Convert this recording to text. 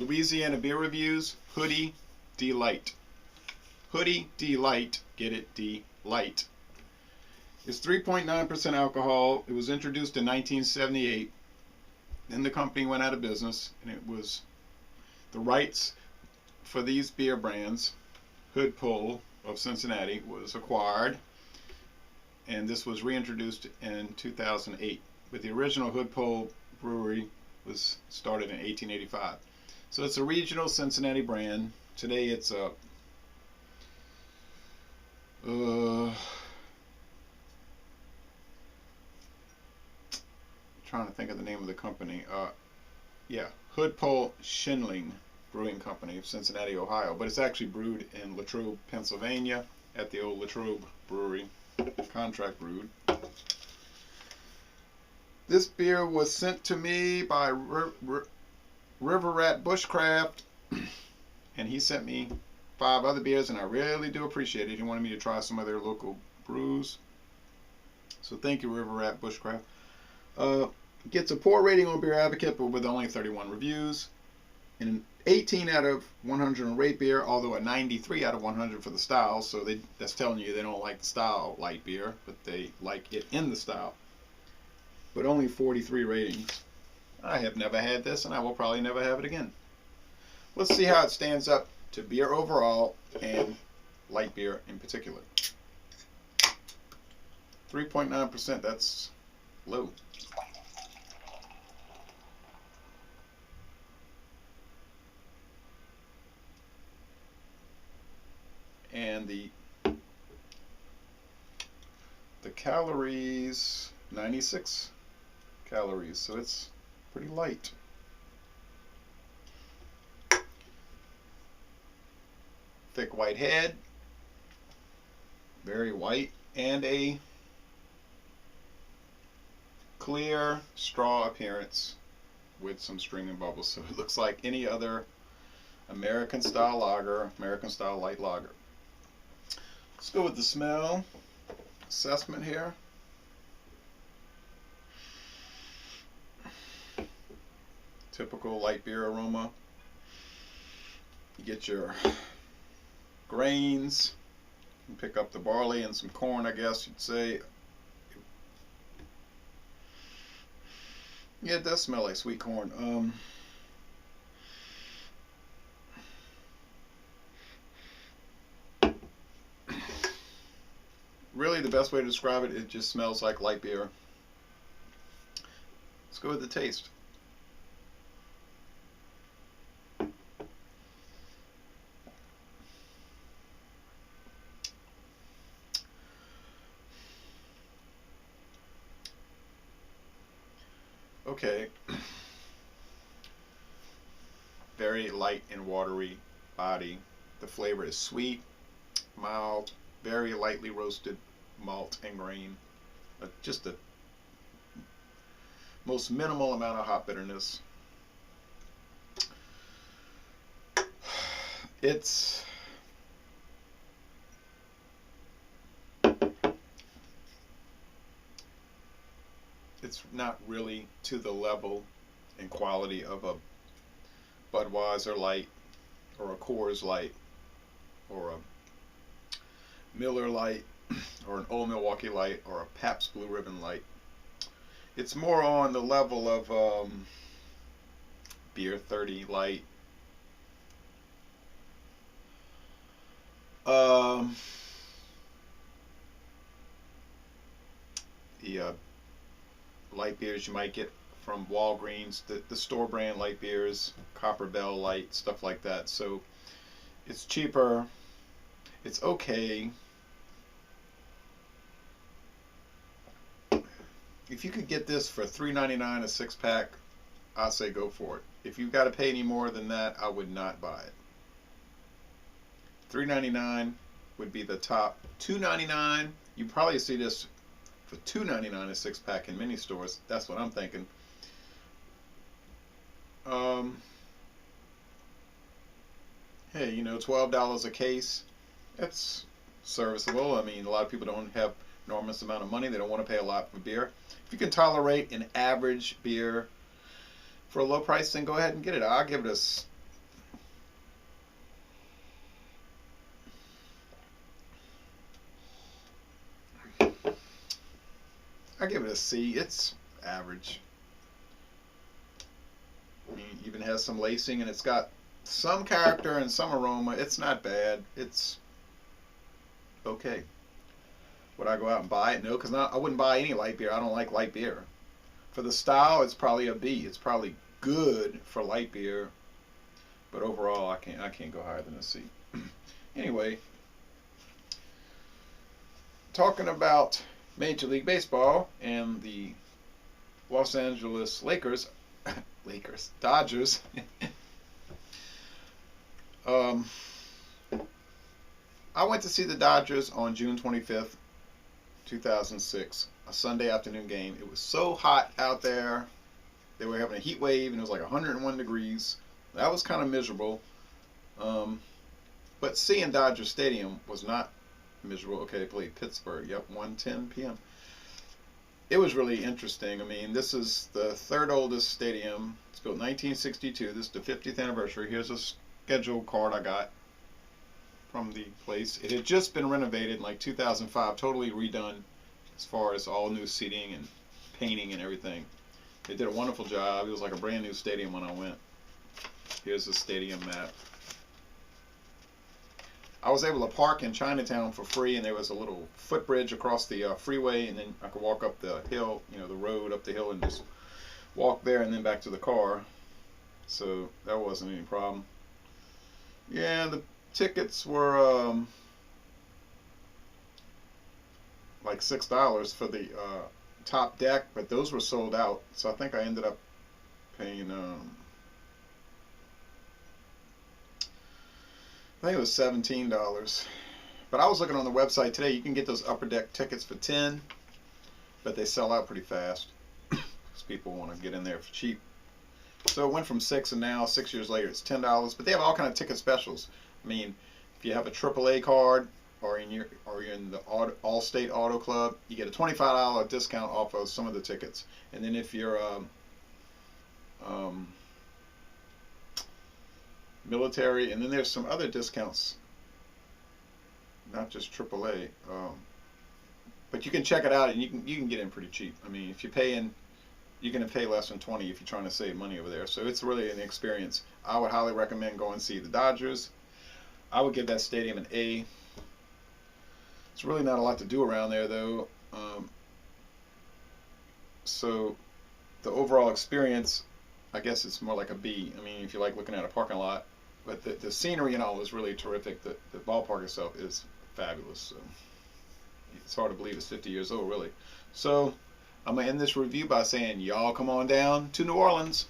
Louisiana beer reviews. Hudy Delight. Hudy Delight. Get it? Delight. It's 3.9% alcohol. It was introduced in 1978. Then the company went out of business, and it was the rights for these beer brands, Hudepohl of Cincinnati, was acquired, and this was reintroduced in 2008. But the original Hudepohl brewery was started in 1885. So it's a regional Cincinnati brand. Today it's a trying to think of the name of the company. Hudepohl-Schoenling Brewing Company of Cincinnati, Ohio. But it's actually brewed in Latrobe, Pennsylvania, at the old Latrobe Brewery, contract brewed. This beer was sent to me by River Rat Bushcraft, and he sent me 5 other beers, and I really do appreciate it. He wanted me to try some of their local brews. So thank you, River Rat Bushcraft. Gets a poor rating on Beer Advocate, but with only 31 reviews. And an 18 out of 100 on Rate Beer, although a 93 out of 100 for the style. So that's telling you they don't like the style light beer, but they like it in the style. But only 43 ratings. I have never had this, and I will probably never have it again. Let's see how it stands up to beer overall and light beer in particular. 3.9%, that's low. And the calories, 96 calories, so it's pretty light. Thick white head, very white, and a clear straw appearance with some string and bubbles. So it looks like any other American style lager, American style light lager. Let's go with the smell assessment here. Typical light beer aroma. You get your grains. You can pick up the barley and some corn, I guess you'd say. Yeah, it does smell like sweet corn. Really, the best way to describe it, it just smells like light beer. Let's go with the taste. Okay. Very light and watery body. The flavor is sweet, mild, very lightly roasted malt and grain. Just the most minimal amount of hop bitterness. It's not really to the level and quality of a Budweiser Light or a Coors Light or a Miller Light or an Old Milwaukee Light or a Pabst Blue Ribbon Light. It's more on the level of Beer 30 Light, the light beers you might get from Walgreens, the store brand light beers, Copper Bell Light, stuff like that. So it's cheaper, it's okay. If you could get this for $3.99 a 6-pack, I say go for it. If you've got to pay any more than that, I would not buy it. $3.99 would be the top. $2.99, you probably see this for $2.99 a 6-pack in many stores. That's what I'm thinking. Hey, you know, $12 a case, that's serviceable. I mean, a lot of people don't have enormous amount of money. They don't want to pay a lot for beer. If you can tolerate an average beer for a low price, then go ahead and get it. I'll give it I give it a C. It's average. I mean, it even has some lacing, and it's got some character and some aroma. It's not bad. It's okay. Would I go out and buy it? No, because I wouldn't buy any light beer. I don't like light beer. For the style, it's probably a B. It's probably good for light beer, but overall, I can't go higher than a C. Anyway, talking about Major League Baseball and the Los Angeles Dodgers. I went to see the Dodgers on June 25th, 2006, a Sunday afternoon game. It was so hot out there. They were having a heat wave, and it was like 101 degrees. That was kind of miserable. But seeing Dodger Stadium was not miserable. Okay, they played Pittsburgh. Yep, 1:10 p.m. It was really interesting. I mean, this is the third oldest stadium. It's built in 1962. This is the 50th anniversary. Here's a schedule card I got from the place. It had just been renovated in like 2005, totally redone as far as all new seating and painting and everything. They did a wonderful job. It was like a brand new stadium when I went. Here's the stadium map. I was able to park in Chinatown for free, and there was a little footbridge across the freeway, and then I could walk up the hill, you know, the road up the hill, and just walk there and then back to the car. So that wasn't any problem. Yeah, the tickets were like $6 for the top deck, but those were sold out. So I think I ended up paying I think it was $17. But I was looking on the website today. You can get those upper deck tickets for $10, but they sell out pretty fast because people want to get in there for cheap. So it went from $6, and now 6 years later it's $10. But they have all kind of ticket specials. I mean, if you have a AAA card or you're in the All-State Auto Club, you get a $25 discount off of some of the tickets. And then if you're military, and then there's some other discounts, not just AAA, but you can check it out, and you can get in pretty cheap. I mean, if you're paying, you're going to pay less than $20 if you're trying to save money over there. So it's really an experience. I would highly recommend going and see the Dodgers. I would give that stadium an A. It's really not a lot to do around there, though. So the overall experience, I guess it's more like a B. I mean, if you like looking at a parking lot. But the scenery and all is really terrific. The ballpark itself is fabulous. So it's hard to believe it's 50 years old, really. So I'm going to end this review by saying, y'all come on down to New Orleans.